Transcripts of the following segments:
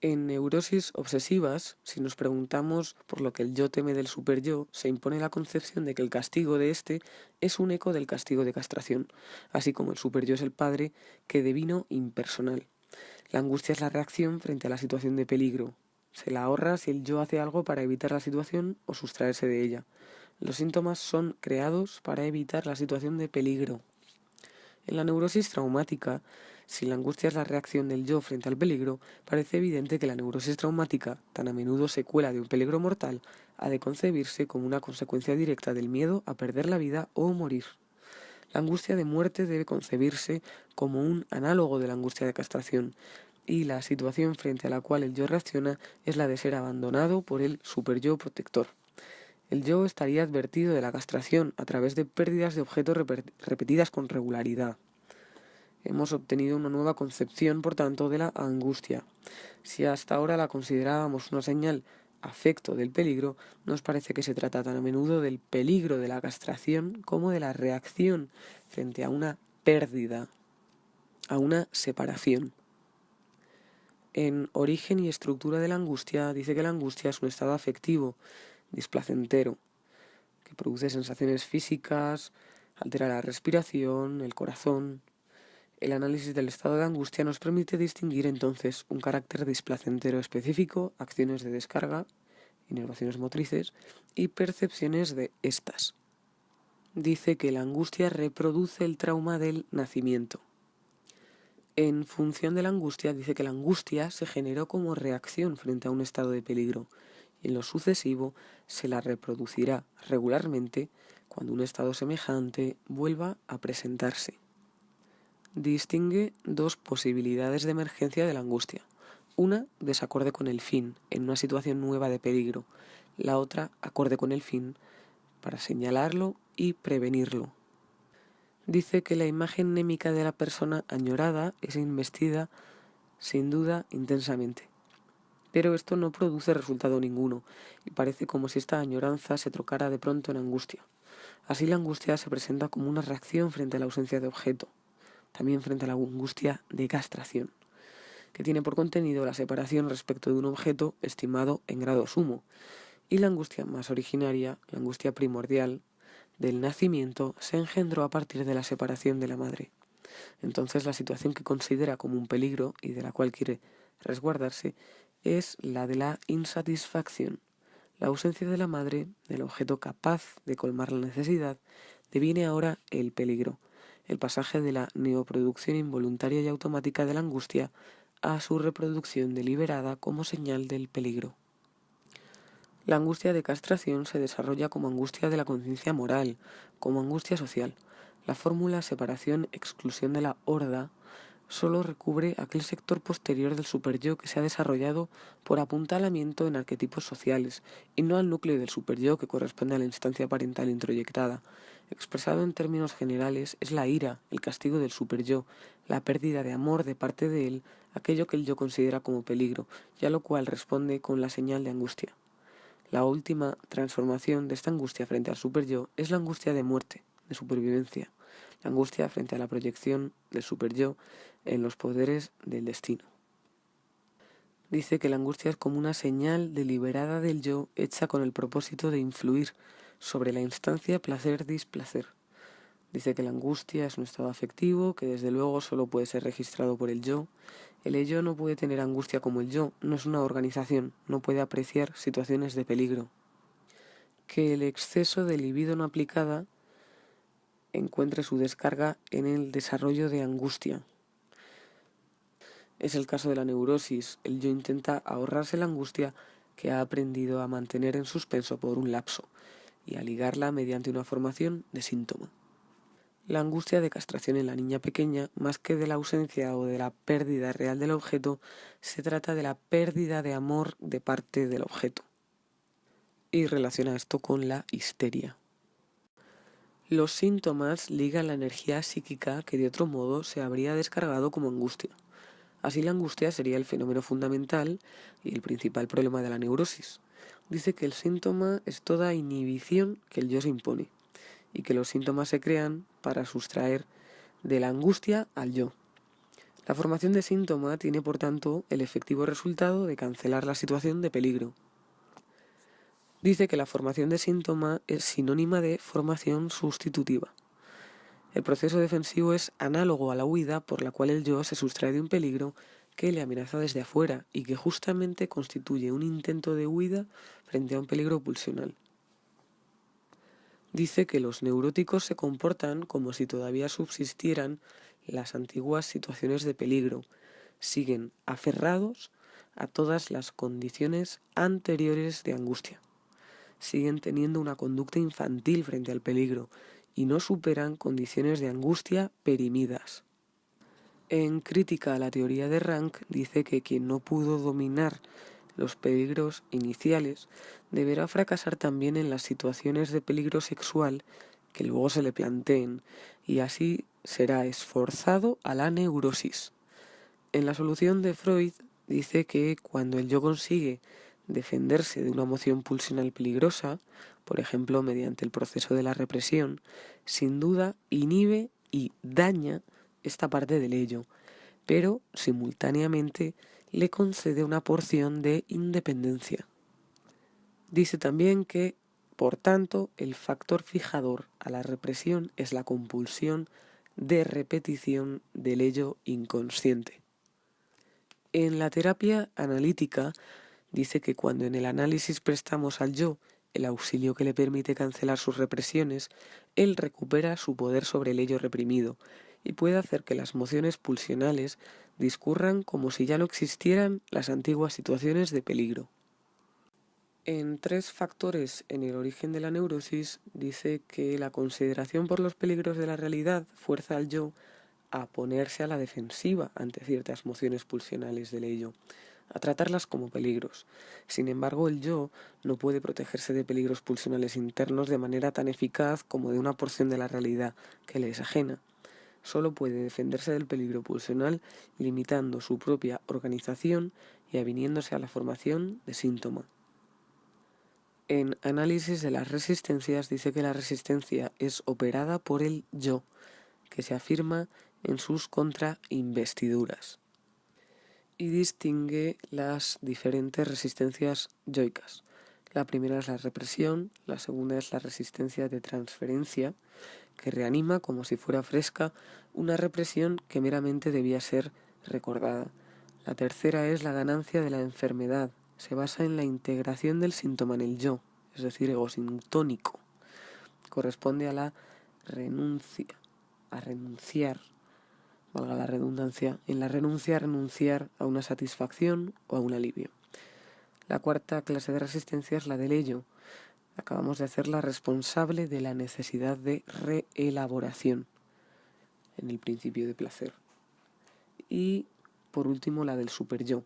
En neurosis obsesivas, si nos preguntamos por lo que el yo teme del superyo, se impone la concepción de que el castigo de éste es un eco del castigo de castración, así como el superyo es el padre que devino impersonal. La angustia es la reacción frente a la situación de peligro. Se la ahorra si el yo hace algo para evitar la situación o sustraerse de ella. Los síntomas son creados para evitar la situación de peligro. En la neurosis traumática, si la angustia es la reacción del yo frente al peligro, parece evidente que la neurosis traumática, tan a menudo secuela de un peligro mortal, ha de concebirse como una consecuencia directa del miedo a perder la vida o morir. La angustia de muerte debe concebirse como un análogo de la angustia de castración, y la situación frente a la cual el yo reacciona es la de ser abandonado por el superyo protector. El yo estaría advertido de la castración a través de pérdidas de objetos repetidas con regularidad. Hemos obtenido una nueva concepción, por tanto, de la angustia. Si hasta ahora la considerábamos una señal afecto del peligro, nos parece que se trata tan a menudo del peligro de la castración como de la reacción frente a una pérdida, a una separación. En Origen y estructura de la angustia dice que la angustia es un estado afectivo, displacentero, que produce sensaciones físicas, altera la respiración, el corazón. El análisis del estado de angustia nos permite distinguir entonces un carácter displacentero específico, acciones de descarga, inervaciones motrices y percepciones de estas. Dice que la angustia reproduce el trauma del nacimiento. En función de la angustia, dice que la angustia se generó como reacción frente a un estado de peligro y en lo sucesivo se la reproducirá regularmente cuando un estado semejante vuelva a presentarse. Distingue dos posibilidades de emergencia de la angustia. Una, desacorde con el fin, en una situación nueva de peligro. La otra, acorde con el fin, para señalarlo y prevenirlo. Dice que la imagen némica de la persona añorada es investida, sin duda, intensamente. Pero esto no produce resultado ninguno, y parece como si esta añoranza se trocara de pronto en angustia. Así la angustia se presenta como una reacción frente a la ausencia de objeto, también frente a la angustia de castración, que tiene por contenido la separación respecto de un objeto estimado en grado sumo, y la angustia más originaria, la angustia primordial, del nacimiento, se engendró a partir de la separación de la madre. Entonces la situación que considera como un peligro y de la cual quiere resguardarse es la de la insatisfacción. La ausencia de la madre, del objeto capaz de colmar la necesidad, deviene ahora el peligro, el pasaje de la neoproducción involuntaria y automática de la angustia a su reproducción deliberada como señal del peligro. La angustia de castración se desarrolla como angustia de la conciencia moral, como angustia social. La fórmula separación-exclusión de la horda solo recubre aquel sector posterior del superyo que se ha desarrollado por apuntalamiento en arquetipos sociales y no al núcleo del superyo que corresponde a la instancia parental introyectada. Expresado en términos generales, es la ira, el castigo del superyo, la pérdida de amor de parte de él, aquello que el yo considera como peligro, y a lo cual responde con la señal de angustia. La última transformación de esta angustia frente al superyo es la angustia de muerte, de supervivencia, la angustia frente a la proyección del superyo en los poderes del destino. Dice que la angustia es como una señal deliberada del yo hecha con el propósito de influir sobre la instancia placer-displacer. Dice que la angustia es un estado afectivo que desde luego solo puede ser registrado por el yo. El ello no puede tener angustia como el yo, no es una organización, no puede apreciar situaciones de peligro. Que el exceso de libido no aplicada encuentre su descarga en el desarrollo de angustia. Es el caso de la neurosis. El yo intenta ahorrarse la angustia que ha aprendido a mantener en suspenso por un lapso y a ligarla mediante una formación de síntoma. La angustia de castración en la niña pequeña, más que de la ausencia o de la pérdida real del objeto, se trata de la pérdida de amor de parte del objeto. Y relaciona esto con la histeria. Los síntomas ligan la energía psíquica que de otro modo se habría descargado como angustia. Así la angustia sería el fenómeno fundamental y el principal problema de la neurosis. Dice que el síntoma es toda inhibición que el yo se impone y que los síntomas se crean para sustraer de la angustia al yo. La formación de síntoma tiene, por tanto, el efectivo resultado de cancelar la situación de peligro. Dice que la formación de síntoma es sinónima de formación sustitutiva. El proceso defensivo es análogo a la huida por la cual el yo se sustrae de un peligro que le amenaza desde afuera y que justamente constituye un intento de huida frente a un peligro pulsional. Dice que los neuróticos se comportan como si todavía subsistieran las antiguas situaciones de peligro, siguen aferrados a todas las condiciones anteriores de angustia, siguen teniendo una conducta infantil frente al peligro y no superan condiciones de angustia perimidas. En crítica a la teoría de Rank dice que quien no pudo dominar los peligros iniciales deberá fracasar también en las situaciones de peligro sexual que luego se le planteen y así será esforzado a la neurosis. En la solución de Freud dice que cuando el yo consigue defenderse de una emoción pulsional peligrosa, por ejemplo mediante el proceso de la represión, sin duda inhibe y daña esta parte del ello, pero simultáneamente le concede una porción de independencia. Dice también que, por tanto, el factor fijador a la represión es la compulsión de repetición del ello inconsciente. En la terapia analítica dice que cuando en el análisis prestamos al yo el auxilio que le permite cancelar sus represiones, él recupera su poder sobre el ello reprimido y puede hacer que las mociones pulsionales discurran como si ya no existieran las antiguas situaciones de peligro. En 3 factores en el origen de la neurosis dice que la consideración por los peligros de la realidad fuerza al yo a ponerse a la defensiva ante ciertas mociones pulsionales del ello, a tratarlas como peligros. Sin embargo, el yo no puede protegerse de peligros pulsionales internos de manera tan eficaz como de una porción de la realidad que le es ajena. Solo puede defenderse del peligro pulsional limitando su propia organización y aviniéndose a la formación de síntoma. En Análisis de las resistencias dice que la resistencia es operada por el yo, que se afirma en sus contrainvestiduras, y distingue las diferentes resistencias yoicas. La primera es la represión, la segunda es la resistencia de transferencia, que reanima como si fuera fresca una represión que meramente debía ser recordada. La tercera es la ganancia de la enfermedad, se basa en la integración del síntoma en el yo, es decir, egosintónico. Corresponde a la renuncia, a renunciar, valga la redundancia, en la renuncia a renunciar a una satisfacción o a un alivio. La cuarta clase de resistencia es la del ello. Acabamos de hacerla responsable de la necesidad de reelaboración en el principio de placer. Y, por último, la del superyo.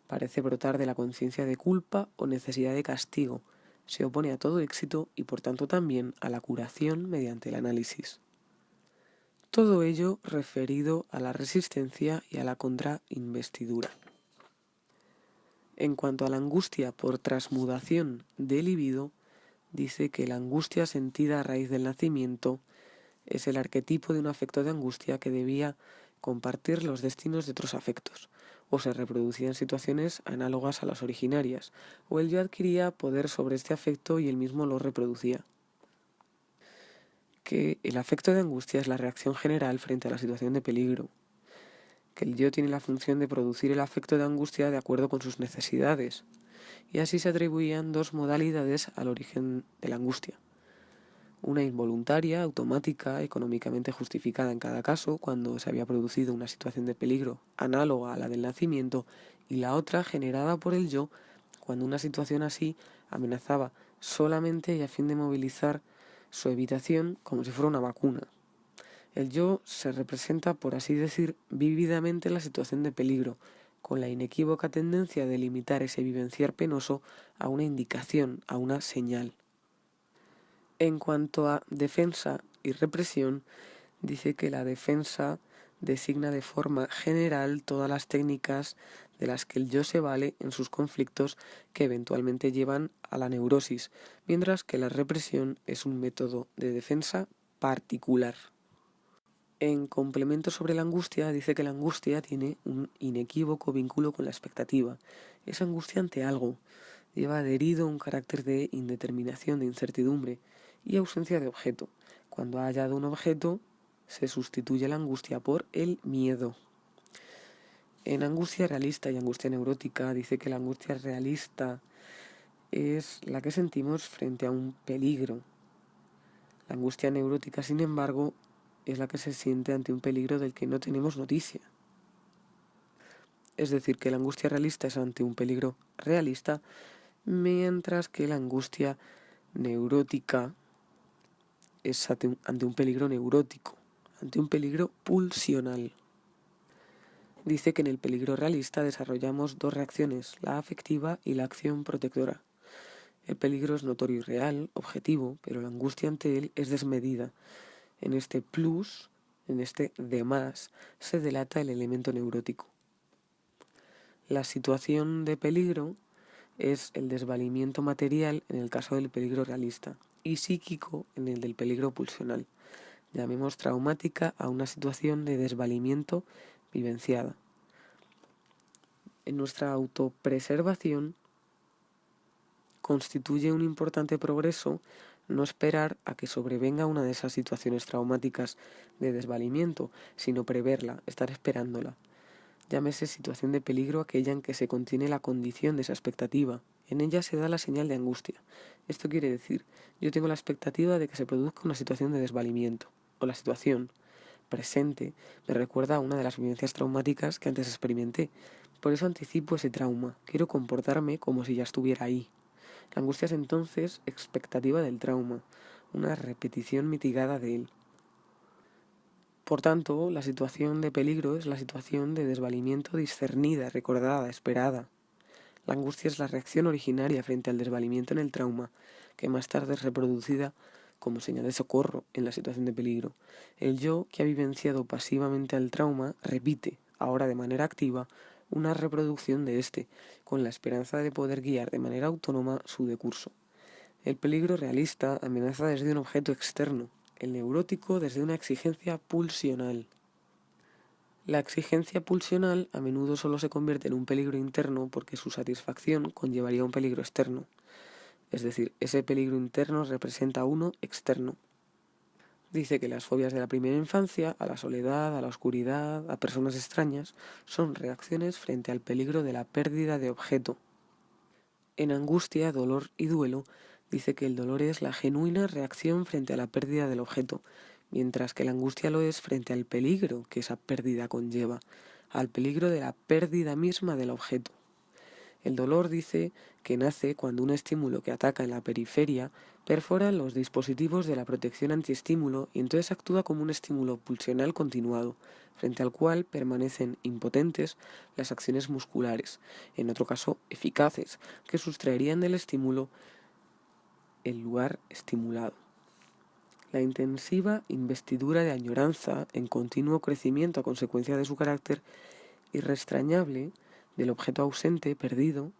Parece brotar de la conciencia de culpa o necesidad de castigo. Se opone a todo éxito y, por tanto, también a la curación mediante el análisis. Todo ello referido a la resistencia y a la contrainvestidura. En cuanto a la angustia por transmudación de libido, dice que la angustia sentida a raíz del nacimiento es el arquetipo de un afecto de angustia que debía compartir los destinos de otros afectos, o se reproducía en situaciones análogas a las originarias, o el yo adquiría poder sobre este afecto y él mismo lo reproducía. Que el afecto de angustia es la reacción general frente a la situación de peligro, que el yo tiene la función de producir el afecto de angustia de acuerdo con sus necesidades, y así se atribuían 2 modalidades al origen de la angustia. Una involuntaria, automática, económicamente justificada en cada caso, cuando se había producido una situación de peligro análoga a la del nacimiento, y la otra generada por el yo, cuando una situación así amenazaba solamente y a fin de movilizar su evitación como si fuera una vacuna. El yo se representa, por así decir, vívidamente en la situación de peligro, con la inequívoca tendencia de limitar ese vivenciar penoso a una indicación, a una señal. En cuanto a defensa y represión, dice que la defensa designa de forma general todas las técnicas de las que el yo se vale en sus conflictos que eventualmente llevan a la neurosis, mientras que la represión es un método de defensa particular. En complemento sobre la angustia, dice que la angustia tiene un inequívoco vínculo con la expectativa. Es angustia ante algo. Lleva adherido un carácter de indeterminación, de incertidumbre y ausencia de objeto. Cuando ha hallado un objeto, se sustituye la angustia por el miedo. En angustia realista y angustia neurótica dice que la angustia realista es la que sentimos frente a un peligro. La angustia neurótica, sin embargo, es la que se siente ante un peligro del que no tenemos noticia. Es decir, que la angustia realista es ante un peligro realista, mientras que la angustia neurótica es ante un peligro neurótico, ante un peligro pulsional. Dice que en el peligro realista desarrollamos dos reacciones, la afectiva y la acción protectora. El peligro es notorio y real, objetivo, pero la angustia ante él es desmedida. En este plus, en este de más, se delata el elemento neurótico. La situación de peligro es el desvalimiento material en el caso del peligro realista y psíquico en el del peligro pulsional. Llamemos traumática a una situación de desvalimiento vivenciada. En nuestra autopreservación constituye un importante progreso no esperar a que sobrevenga una de esas situaciones traumáticas de desvalimiento, sino preverla, estar esperándola. Llámese situación de peligro aquella en que se contiene la condición de esa expectativa. En ella se da la señal de angustia. Esto quiere decir, yo tengo la expectativa de que se produzca una situación de desvalimiento, o la situación presente me recuerda a una de las vivencias traumáticas que antes experimenté. Por eso anticipo ese trauma, quiero comportarme como si ya estuviera ahí. La angustia es entonces expectativa del trauma, una repetición mitigada de él. Por tanto, la situación de peligro es la situación de desvalimiento discernida, recordada, esperada. La angustia es la reacción originaria frente al desvalimiento en el trauma, que más tarde es reproducida como señal de socorro en la situación de peligro. El yo, que ha vivenciado pasivamente al trauma, repite, ahora de manera activa, una reproducción de este, con la esperanza de poder guiar de manera autónoma su decurso. El peligro realista amenaza desde un objeto externo, el neurótico desde una exigencia pulsional. La exigencia pulsional a menudo solo se convierte en un peligro interno porque su satisfacción conllevaría un peligro externo. Es decir, ese peligro interno representa uno externo. Dice que las fobias de la primera infancia, a la soledad, a la oscuridad, a personas extrañas, son reacciones frente al peligro de la pérdida de objeto. En angustia, dolor y duelo, dice que el dolor es la genuina reacción frente a la pérdida del objeto, mientras que la angustia lo es frente al peligro que esa pérdida conlleva, al peligro de la pérdida misma del objeto. El dolor dice que nace cuando un estímulo que ataca en la periferia perfora los dispositivos de la protección antiestímulo y entonces actúa como un estímulo pulsional continuado, frente al cual permanecen impotentes las acciones musculares, en otro caso eficaces, que sustraerían del estímulo el lugar estimulado. La intensiva investidura de añoranza en continuo crecimiento a consecuencia de su carácter irrestrañable del objeto ausente, perdido,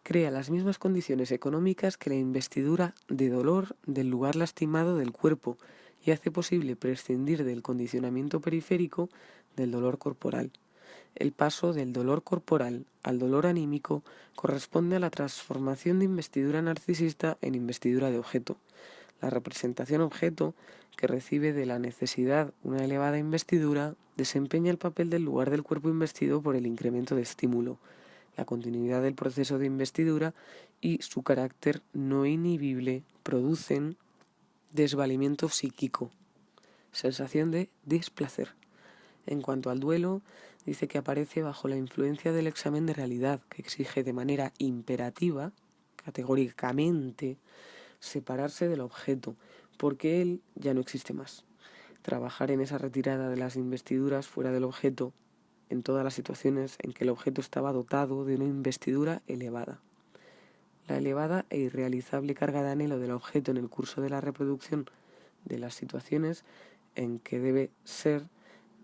crea las mismas condiciones económicas que la investidura de dolor del lugar lastimado del cuerpo y hace posible prescindir del condicionamiento periférico del dolor corporal. El paso del dolor corporal al dolor anímico corresponde a la transformación de investidura narcisista en investidura de objeto. La representación objeto, que recibe de la necesidad una elevada investidura, desempeña el papel del lugar del cuerpo investido por el incremento de estímulo, la continuidad del proceso de investidura y su carácter no inhibible producen desvalimiento psíquico, sensación de displacer. En cuanto al duelo, dice que aparece bajo la influencia del examen de realidad, que exige de manera imperativa, categóricamente, separarse del objeto, porque él ya no existe más. Trabajar en esa retirada de las investiduras fuera del objeto en todas las situaciones en que el objeto estaba dotado de una investidura elevada. La elevada e irrealizable carga de anhelo del objeto en el curso de la reproducción de las situaciones en que debe ser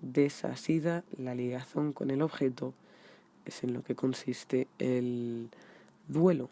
desasida la ligazón con el objeto es en lo que consiste el duelo.